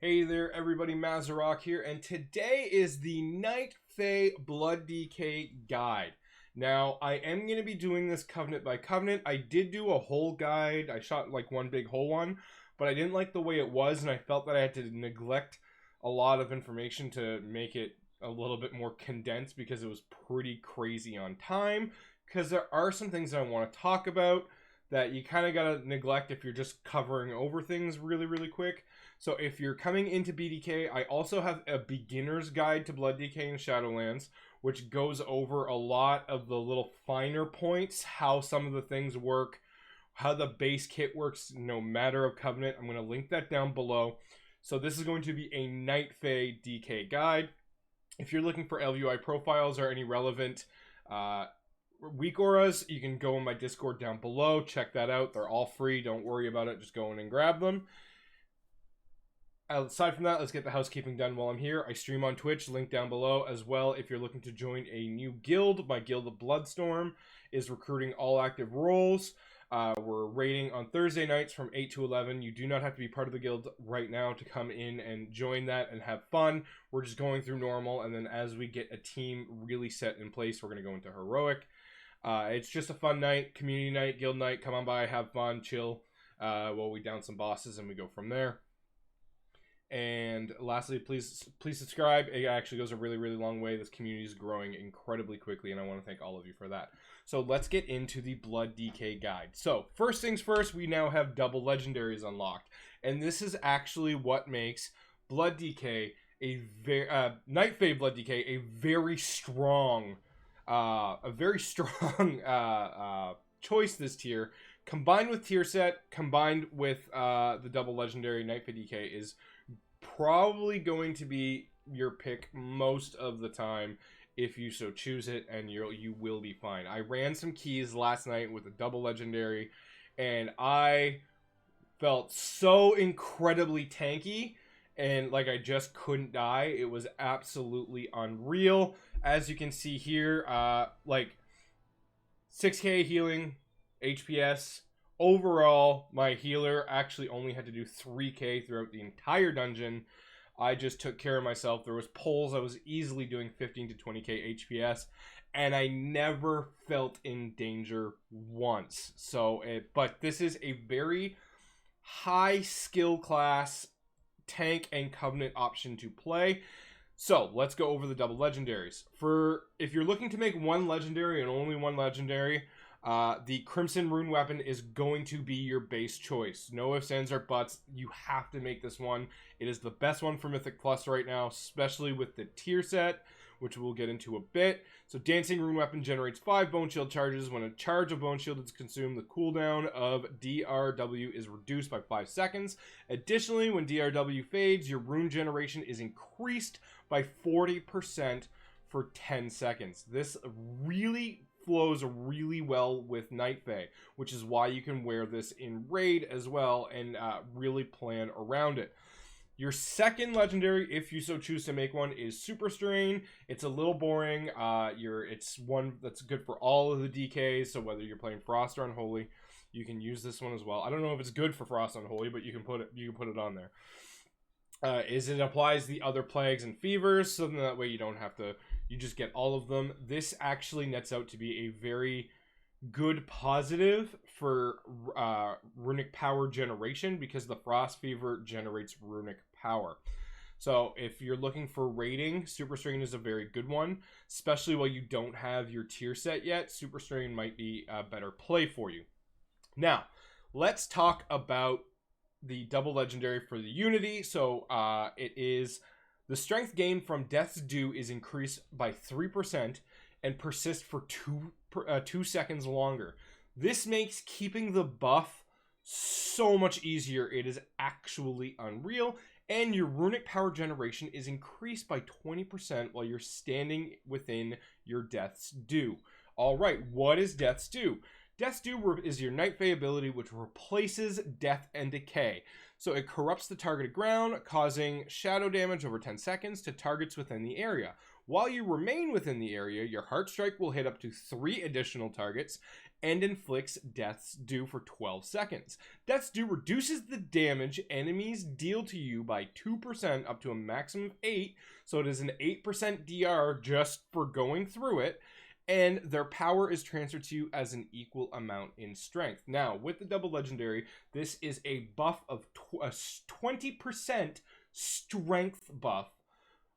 Hey there, everybody, Mazarok here, and today is the Night Fae Blood Decay Guide. Now, I am going to be doing this covenant by covenant. I did do a whole guide. I shot like one big whole one, but I didn't like the way it was, and I felt that I had to neglect a lot of information to make it a little bit more condensed because it was pretty crazy on time, because there are some things that I want to talk about that you kind of got to neglect if you're just covering over things really quick. So if you're coming into BDK, I also have a beginner's guide to Blood DK and Shadowlands, which goes over a lot of the little finer points, how some of the things work, how the base kit works no matter of Covenant. I'm going to link that down below. So this is going to be a Night Fae DK guide. If you're looking for LUI profiles or any relevant weak auras, you can go in my Discord down below. Check that out. They're all free. Don't worry about it. Just go in and grab them. Aside from that, let's get the housekeeping done while I'm here. I stream on Twitch, link down below as well. If you're looking to join a new guild, my guild of Bloodstorm is recruiting all active roles. We're raiding on Thursday nights from 8 to 11. You do not have to be part of the guild right now to come in and join that and have fun. We're just going through normal, and then as we get a team really set in place, we're going to go into heroic. It's just a fun night, community night, guild night. Come on by, have fun, chill while we down some bosses, and we go from there. And lastly, please subscribe. It actually goes a really long way. This community is growing incredibly quickly, and I want to thank all of you for that. So let's get into the Blood DK guide. So first things first, we now have double legendaries unlocked, and this is actually what makes Blood DK a very Night Fae Blood DK a very strong choice this tier. Combined with tier set, combined with the double legendary Night Fae DK is probably going to be your pick most of the time if you so choose it, and you will be fine. I ran some keys last night with a double legendary, and I felt so incredibly tanky, and like I just couldn't die. It was absolutely unreal. As you can see here, like 6k healing, HPS. Overall, my healer actually only had to do 3k throughout the entire dungeon. I just took care of myself. There was pulls. I was easily doing 15 to 20k HPS, and I never felt in danger once. But this is a very high skill class tank and covenant option to play. So let's go over the double legendaries. If you're looking to make one legendary and only one legendary, the Crimson Rune Weapon is going to be your base choice. No ifs, ands, or buts. You have to make this one. It is the best one for Mythic Plus right now, especially with the tier set, which we'll get into a bit. So Dancing Rune Weapon generates 5 Bone Shield charges. When a charge of Bone Shield is consumed, the cooldown of DRW is reduced by 5 seconds. Additionally, when DRW fades, your rune generation is increased by 40% for 10 seconds. This really flows really well with Night Fae, which is why you can wear this in raid as well and really plan around it. Your second legendary, if you so choose to make one, is Super Strain. It's a little boring. It's one that's good for all of the DKs, so whether you're playing Frost or Unholy, you can use this one as well. I don't know if it's good for Frost or Unholy, but you can put it on there. It applies the other plagues and fevers, so that way you don't have to, you just get all of them. This actually nets out to be a very good positive for runic power generation, because the Frost Fever generates runic power. So if you're looking for raiding, Super Strain is a very good one, especially while you don't have your tier set yet. Super Strain might be a better play for you. Now, let's talk about the double legendary for the Unity. So it is the strength gain from Death's Due is increased by 3% and persists for 2 seconds longer. This makes keeping the buff so much easier. It is actually unreal. And your runic power generation is increased by 20% while you're standing within your Death's Due. Alright, what is Death's Due? Death's Due is your Night Fae ability, which replaces death and decay. So it corrupts the targeted ground, causing shadow damage over 10 seconds to targets within the area. While you remain within the area, your Heart Strike will hit up to 3 additional targets, and inflicts Death's Due for 12 seconds. Death's Due reduces the damage enemies deal to you by 2% up to a maximum of 8, so it is an 8% DR just for going through it, and their power is transferred to you as an equal amount in strength. Now, with the double legendary, this is a buff of a 20% strength buff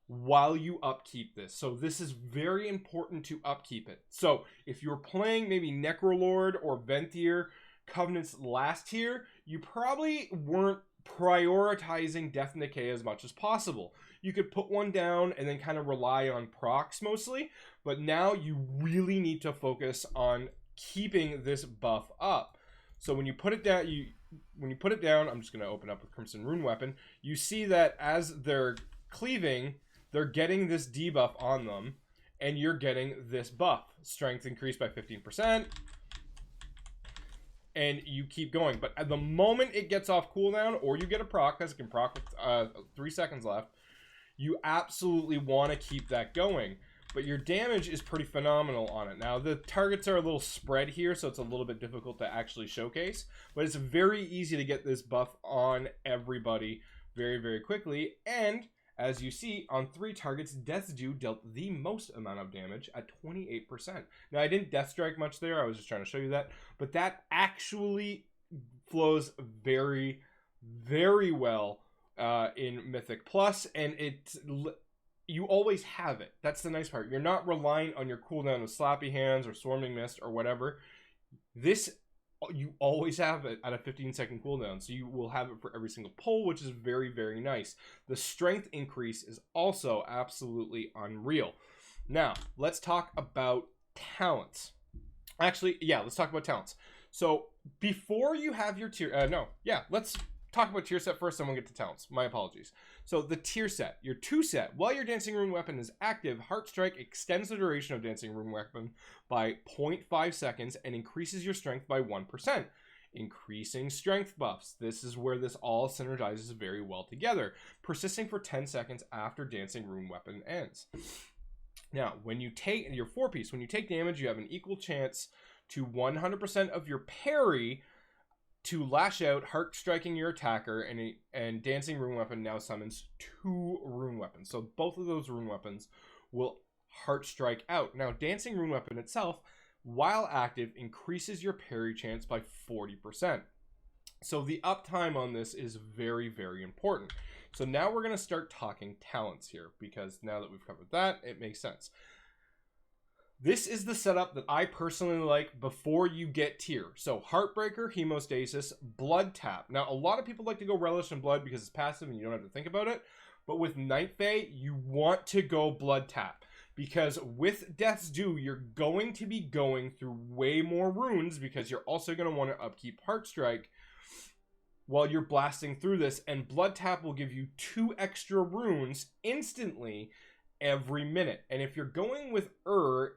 while you upkeep this. So this is very important to upkeep it. So if you're playing maybe Necrolord or Venthyr Covenants last tier, you probably weren't prioritizing Death and Decay as much as possible. You could put one down and then kind of rely on procs mostly, but now you really need to focus on keeping this buff up. So when you put it down, I'm just going to open up with Crimson Rune Weapon. You see that as they're cleaving, they're getting this debuff on them, and you're getting this buff. Strength increased by 15%, and you keep going. But at the moment it gets off cooldown, or you get a proc, because it can proc with 3 seconds left, you absolutely want to keep that going. But your damage is pretty phenomenal on it. Now, the targets are a little spread here, so it's a little bit difficult to actually showcase. But it's very easy to get this buff on everybody very, very quickly. And as you see, on 3 targets, Death's Due dealt the most amount of damage at 28%. Now, I didn't Death Strike much there. I was just trying to show you that. But that actually flows very, very well in Mythic Plus. And you always have it. That's the nice part. You're not relying on your cooldown of Slappy Hands or Swarming Mist or whatever. This, you always have it at a 15-second cooldown, so you will have it for every single pull, which is very, very nice. The strength increase is also absolutely unreal. Now, let's talk about talents. Actually, yeah, let's talk about talents. So, before you have your tier... let's talk about tier set first, then we'll get to talents. My apologies. So, the tier set. Your 2 set. While your Dancing Rune Weapon is active, Heart Strike extends the duration of Dancing Rune Weapon by 0.5 seconds and increases your strength by 1%. Increasing strength buffs. This is where this all synergizes very well together. Persisting for 10 seconds after Dancing Rune Weapon ends. Now, when you take your 4-piece, when you take damage, you have an equal chance to 100% of your parry to lash out, heart striking your attacker, and Dancing Rune Weapon now summons 2 rune weapons. So both of those rune weapons will heart strike out. Now, Dancing Rune Weapon itself, while active, increases your parry chance by 40%. So the uptime on this is very, very important. So now we're going to start talking talents here, because now that we've covered that, it makes sense. This is the setup that I personally like before you get tier. So Heartbreaker, Hemostasis, Blood Tap. Now, a lot of people like to go Relish in Blood because it's passive and you don't have to think about it. But with Night Fae, you want to go Blood Tap. Because with Death's Due, you're going to be going through way more runes, because you're also going to want to upkeep Heart Strike while you're blasting through this. And Blood Tap will give you 2 extra runes instantly every minute. And if you're going with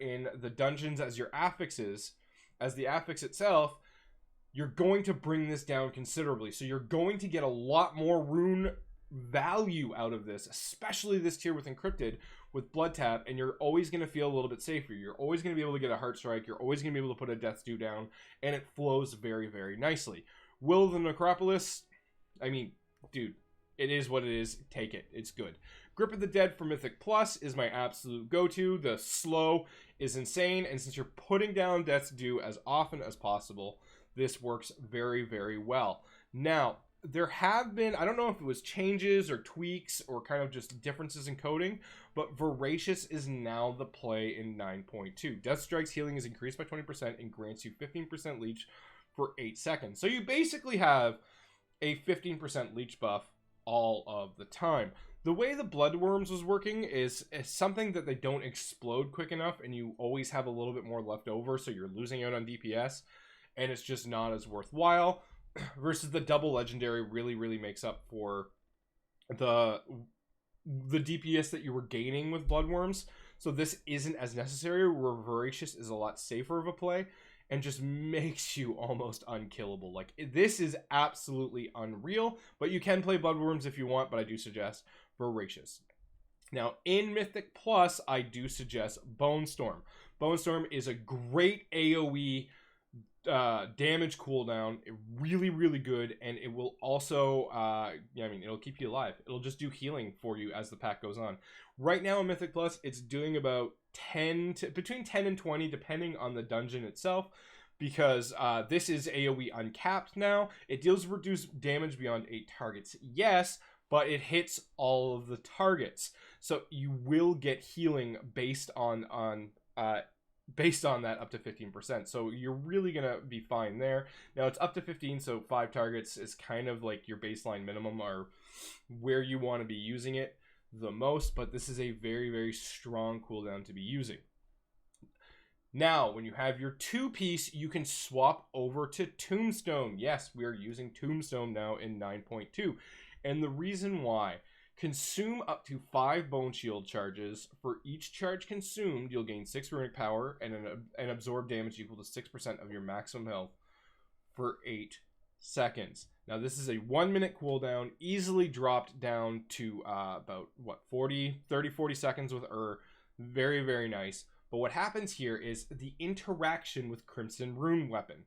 in the dungeons as your affixes, as the affix itself, you're going to bring this down considerably. So you're going to get a lot more rune value out of this, especially this tier with Encrypted, with Blood Tap, and you're always going to feel a little bit safer. You're always going to be able to get a Heart Strike. You're always going to be able to put a Death's Due down, and it flows very, very nicely. Will of the Necropolis, I mean, dude, it is what it is. Take it. It's good. Grip of the Dead for Mythic Plus is my absolute go-to. The slow is insane, and since you're putting down Death's Due as often as possible, this works very, very well. Now, there have been, I don't know if it was changes or tweaks or kind of just differences in coding, but Voracious is now the play in 9.2. Death Strike's healing is increased by 20% and grants you 15% leech for 8 seconds. So you basically have a 15% leech buff all of the time. The way the Bloodworms was working is something that they don't explode quick enough, and you always have a little bit more left over, so you're losing out on DPS, and it's just not as worthwhile. Versus the double legendary really, really makes up for the DPS that you were gaining with Bloodworms. So this isn't as necessary, where Voracious is a lot safer of a play and just makes you almost unkillable. Like, this is absolutely unreal, but you can play Bloodworms if you want, but I do suggest Voracious. Now, in Mythic Plus, I do suggest Bone Storm. Bone Storm is a great AoE damage cooldown, really, really good, and it will also, yeah, I mean, it'll keep you alive. It'll just do healing for you as the pack goes on. Right now in Mythic Plus, it's doing about between 10 and 20, depending on the dungeon itself, because this is AoE uncapped now. It deals reduced damage beyond 8 targets, yes, but it hits all of the targets. So you will get healing based on that up to 15%. So you're really going to be fine there. Now it's up to 15, so 5 targets is kind of like your baseline minimum or where you want to be using it the most, but this is a very, very strong cooldown to be using. Now, when you have your 2-piece, you can swap over to Tombstone. Yes, we are using Tombstone now in 9.2. And the reason why: consume up to 5 Bone Shield charges. For each charge consumed, you'll gain 6 runic power and absorb damage equal to 6% of your maximum health for 8 seconds. Now, this is a 1-minute cooldown, easily dropped down to about, 40 seconds with Very, very nice. But what happens here is the interaction with Crimson Rune Weapon,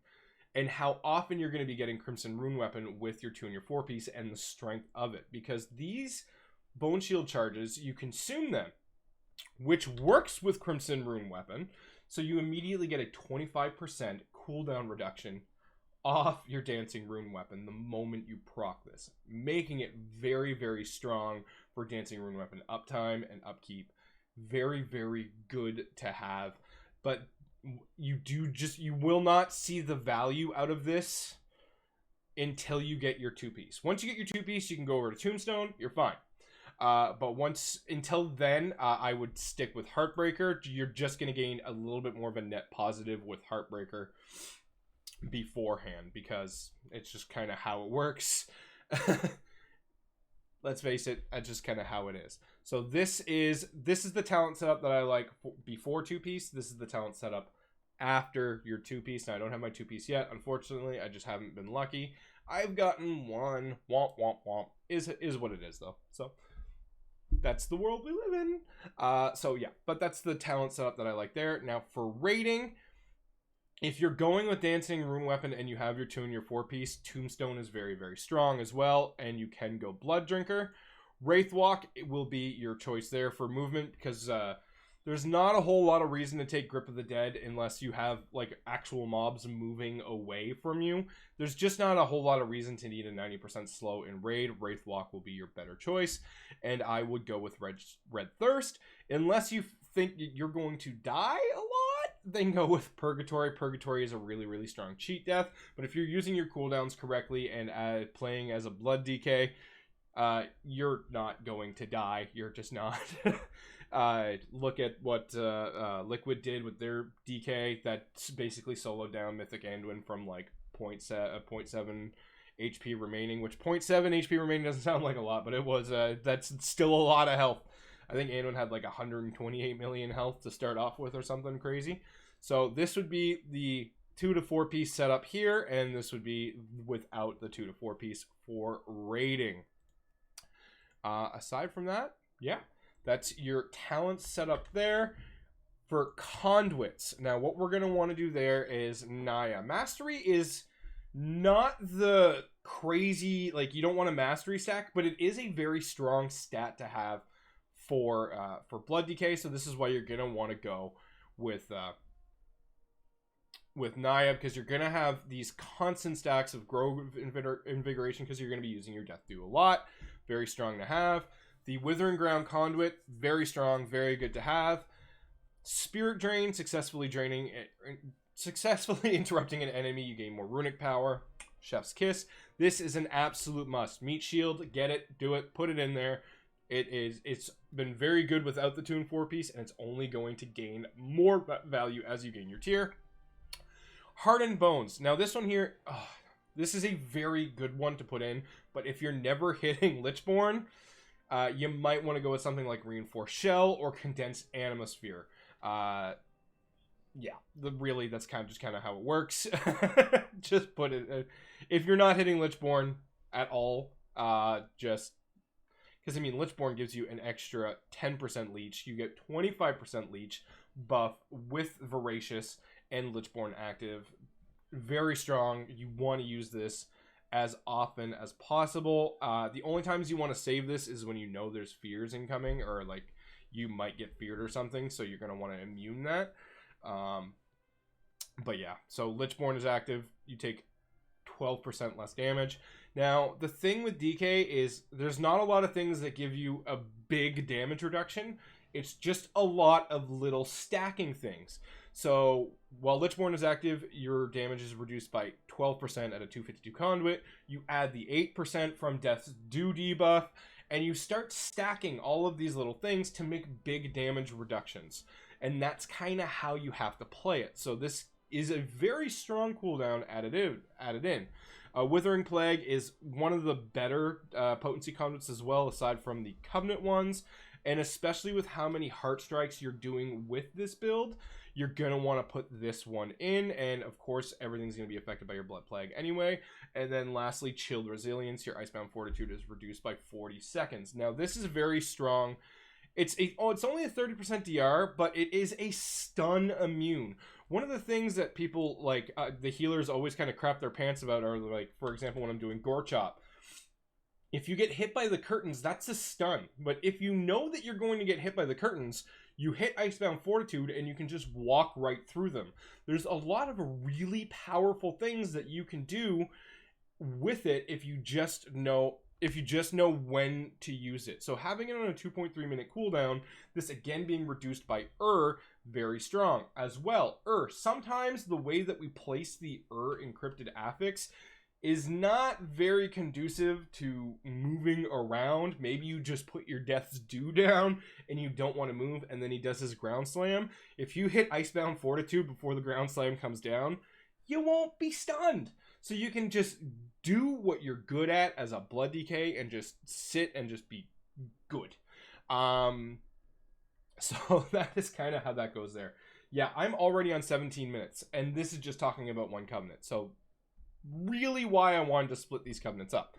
and how often you're going to be getting Crimson Rune Weapon with your 2 and your 4-piece, and the strength of it. Because these Bone Shield charges, you consume them, which works with Crimson Rune Weapon, so you immediately get a 25% cooldown reduction off your Dancing Rune Weapon the moment you proc this, making it very, very strong for Dancing Rune Weapon uptime and upkeep. Very, very good to have, but you will not see the value out of this until you get your 2-piece. Once you get your 2-piece, you can go over to Tombstone, you're fine. But until then, I would stick with Heartbreaker. You're just going to gain a little bit more of a net positive with Heartbreaker beforehand, because it's just kind of how it works. Let's face it, that's just kind of how it is. So this is the talent setup that I like before 2-piece. This is the talent setup after your 2-piece. Now, I don't have my 2-piece yet, unfortunately. I just haven't been lucky. I've gotten one. Womp, womp, womp. Is what it is, though. So that's the world we live in. So yeah, but that's the talent setup that I like there. Now, for rating, if you're going with Dancing Rune Weapon and you have your 2 and your 4-piece, Tombstone is very, very strong as well, and you can go Blood Drinker. Wraithwalk will be your choice there for movement, because there's not a whole lot of reason to take Grip of the Dead unless you have like actual mobs moving away from you. There's just not a whole lot of reason to need a 90% slow in raid. Wraithwalk will be your better choice, and I would go with Red Thirst. Unless you think you're going to die a lot, then go with Purgatory. Purgatory is a really, really strong cheat death, but if you're using your cooldowns correctly and playing as a Blood DK, you're not going to die. You're just not. Look at what Liquid did with their DK that basically soloed down Mythic Anduin from like 0.7 HP remaining, which 0.7 HP remaining doesn't sound like a lot, but it was that's still a lot of health. I think Anduin had like 128 million health to start off with or something crazy. So this would be the 2 to 4-piece setup here, and this would be without the 2 to 4-piece for raiding. Aside from that, yeah, that's your talent setup there. For Conduits, now what we're going to want to do there is Naya. Mastery is not the crazy, like, you don't want a mastery stack, but it is a very strong stat to have for Blood DK, so this is why you're going to want to go with Naya, because you're going to have these constant stacks of Grove Invigoration, because you're going to be using your Death Dew a lot. Very strong to have. The Withering Ground Conduit, very strong, very good to have. Spirit Drain, successfully interrupting an enemy, you gain more runic power. Chef's Kiss, this is an absolute must. Meat Shield, get it, do it, put it in there. It's been very good without the 2 and 4-piece, and it's only going to gain more value as you gain your tier. Hardened Bones. Now this one here, this is a very good one to put in, but if you're never hitting Lichborn, you might want to go with something like Reinforced Shell or Condensed Animosphere. Yeah, really, that's kind of how it works. Just put it, if you're not hitting Lichborn at all, just, because, I mean, Lichborn gives you an extra 10% leech. You get 25% leech buff with Voracious and Lichborn active. very strong. You want to use this as often as possible. The only times you want to save this is when you know there's fears incoming, or like you might get feared or something, so you're going to want to immune that. But yeah, so Lichborn is active. You take 12% less damage. Now, the thing with DK is there's not a lot of things that give you a big damage reduction. It's just a lot of little stacking things. So while Lichborn is active, your damage is reduced by 12% at a 252 Conduit. You add the 8% from Death's Due debuff, and you start stacking all of these little things to make big damage reductions. And that's kind of how you have to play it. So this is a very strong cooldown added in. Withering Plague is one of the better potency conduits as well, aside from the Covenant ones. And especially with how many Heart Strikes you're doing with this build, you're going to want to put this one in. And of course, everything's going to be affected by your Blood Plague anyway. And then lastly, Chilled Resilience. Your Icebound Fortitude is reduced by 40 seconds. Now, this is very strong. It's only a 30% DR, but it is a stun immune. One of the things that people, like, the healers always kind of crap their pants about are, like, for example, when I'm doing Gore Chop. If you get hit by the curtains, that's a stun. But if you know that you're going to get hit by the curtains, you hit Icebound Fortitude and you can just walk right through them. There's a lot of really powerful things that you can do with it if you just know when to use it. So having it on a 2.3 minute cooldown, this again being reduced by very strong as well. Sometimes the way that we place the encrypted affix is not very conducive to moving around. Maybe you just put your Death's Due down and you don't want to move, and then he does his ground slam. If you hit Icebound Fortitude before the ground slam comes down, you won't be stunned. So you can just do what you're good at as a Blood DK and just sit and just be good. So that is kind of how that goes there. Yeah, I'm already on 17 minutes, and this is just talking about one Covenant. So really why I wanted to split these Covenants up.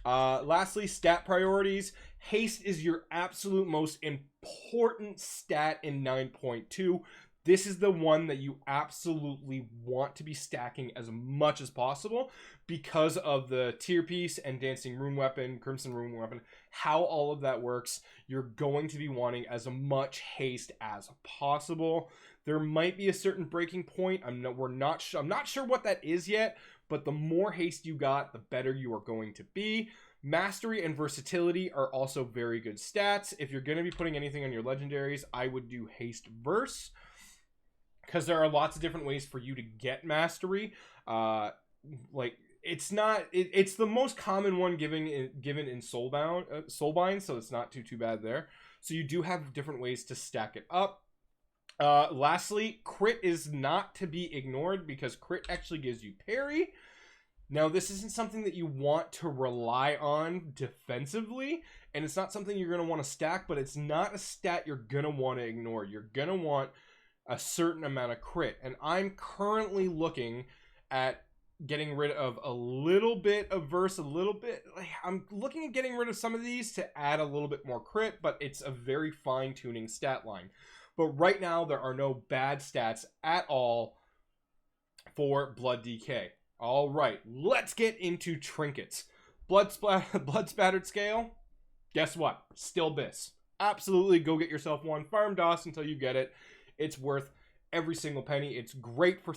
Lastly, stat priorities. Haste is your absolute most important stat in 9.2. This is the one that you absolutely want to be stacking as much as possible because of the tier piece and Dancing Rune Weapon, Crimson Rune Weapon, how all of that works. You're going to be wanting as much haste as possible. There might be a certain breaking point. I'm not sure what that is yet, but the more haste you got, the better you are going to be. Mastery and versatility are also very good stats. If you're going to be putting anything on your legendaries, I would do haste verse, because there are lots of different ways for you to get mastery. Like it's the most common one given in soulbinds, so it's not too bad there. So you do have different ways to stack it up. Lastly, crit is not to be ignored because crit actually gives you parry. Now, this isn't something that you want to rely on defensively, and it's not something you're going to want to stack, but it's not a stat you're going to want to ignore. You're going to want a certain amount of crit, and I'm currently looking at getting rid of a little bit of verse, I'm looking at getting rid of some of these to add a little bit more crit, but it's a very fine-tuning stat line. But right now, there are no bad stats at all for Blood DK. All right, let's get into Trinkets. Blood Spattered Scale, guess what? Still Biss. Absolutely, go get yourself one. Farm DOS until you get it. It's worth every single penny. It's great for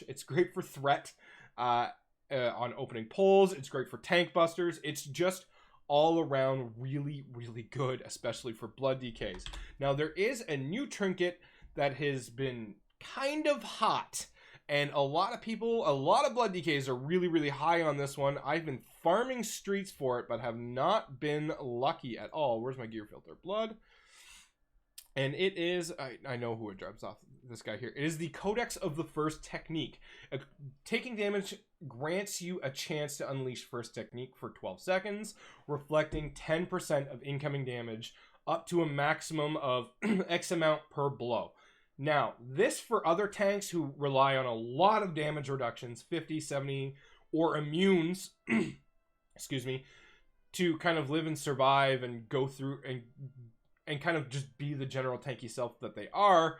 It's great for threat on opening pulls. It's great for tank busters. It's just all around really, really good, especially for Blood DKs. Now, there is a new trinket that has been kind of hot, and a lot of Blood DKs are really, really high on this one. I've been farming streets for it, but have not been lucky at all. Where's my gear filter? Blood. And it is, I know who it drops off, this guy here. It is the Codex of the First Technique. Taking damage grants you a chance to unleash First Technique for 12 seconds, reflecting 10% of incoming damage up to a maximum of X amount per blow. Now, this for other tanks who rely on a lot of damage reductions, 50, 70, or immunes, excuse me, to kind of live and survive and go through and kind of just be the general tanky self that they are,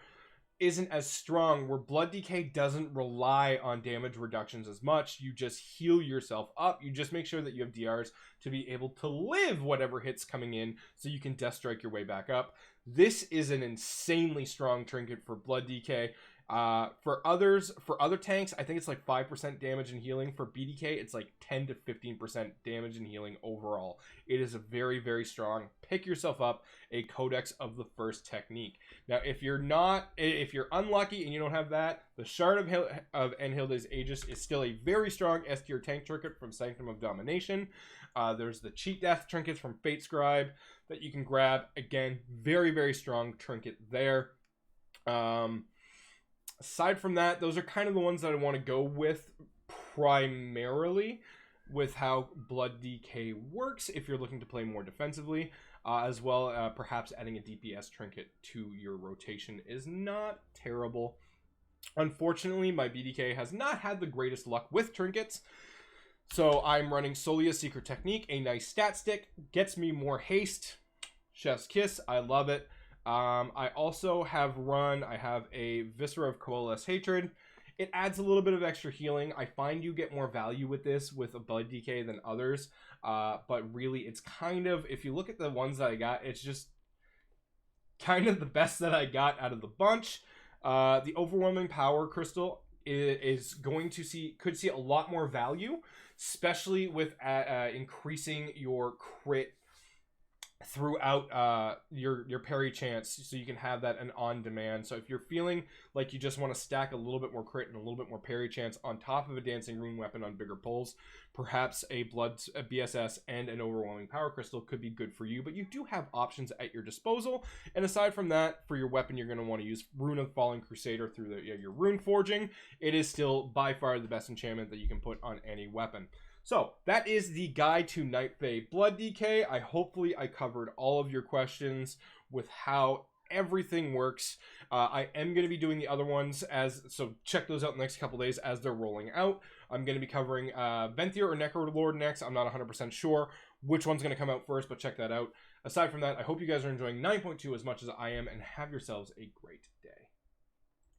isn't as strong, where Blood Decay doesn't rely on damage reductions as much. You just heal yourself up. You just make sure that you have DRs to be able to live whatever hits coming in, so you can Death Strike your way back up. This is an insanely strong trinket for Blood Decay. For other tanks, I think it's like 5% damage and healing. For BDK, it's like 10 to 15% damage and healing overall. It is a very, very strong. Pick yourself up a Codex of the First technique. Now, if you're unlucky and you don't have that, the Shard of Enhilde's Aegis is still a very strong S tier tank trinket from Sanctum of Domination. There's the Cheat Death trinkets from Fate Scribe that you can grab. Again, very, very strong trinket there. Aside from that, those are kind of the ones that I want to go with primarily with how Blood Decay works if you're looking to play more defensively, as well perhaps adding a DPS trinket to your rotation is not terrible. Unfortunately, my BDK has not had the greatest luck with trinkets, so I'm running solely a Secret Technique. A nice stat stick gets me more haste. Chef's kiss, I love it. I also have I have a Viscera of Coalesce Hatred. It adds a little bit of extra healing. I find you get more value with this with a Blood Decay than others. But really, it's kind of, if you look at the ones that I got, it's just kind of the best that I got out of the bunch. The Overwhelming Power Crystal is could see a lot more value, especially with increasing your crit throughout your parry chance, so you can have that an on demand. So if you're feeling like you just want to stack a little bit more crit and a little bit more parry chance on top of a Dancing Rune weapon on bigger pulls, perhaps a BSS and an Overwhelming Power Crystal could be good for you. But you do have options at your disposal, and aside from that, for your weapon, you're going to want to use Rune of Fallen Crusader through your rune forging. It is still by far the best enchantment that you can put on any weapon. So that is the guide to Night Fae Blood Decay. Hopefully I covered all of your questions with how everything works. I am going to be doing the other ones, so check those out in the next couple days as they're rolling out. I'm going to be covering Venthyr or Necrolord next. I'm not 100% sure which one's going to come out first, but check that out. Aside from that, I hope you guys are enjoying 9.2 as much as I am, and have yourselves a great day.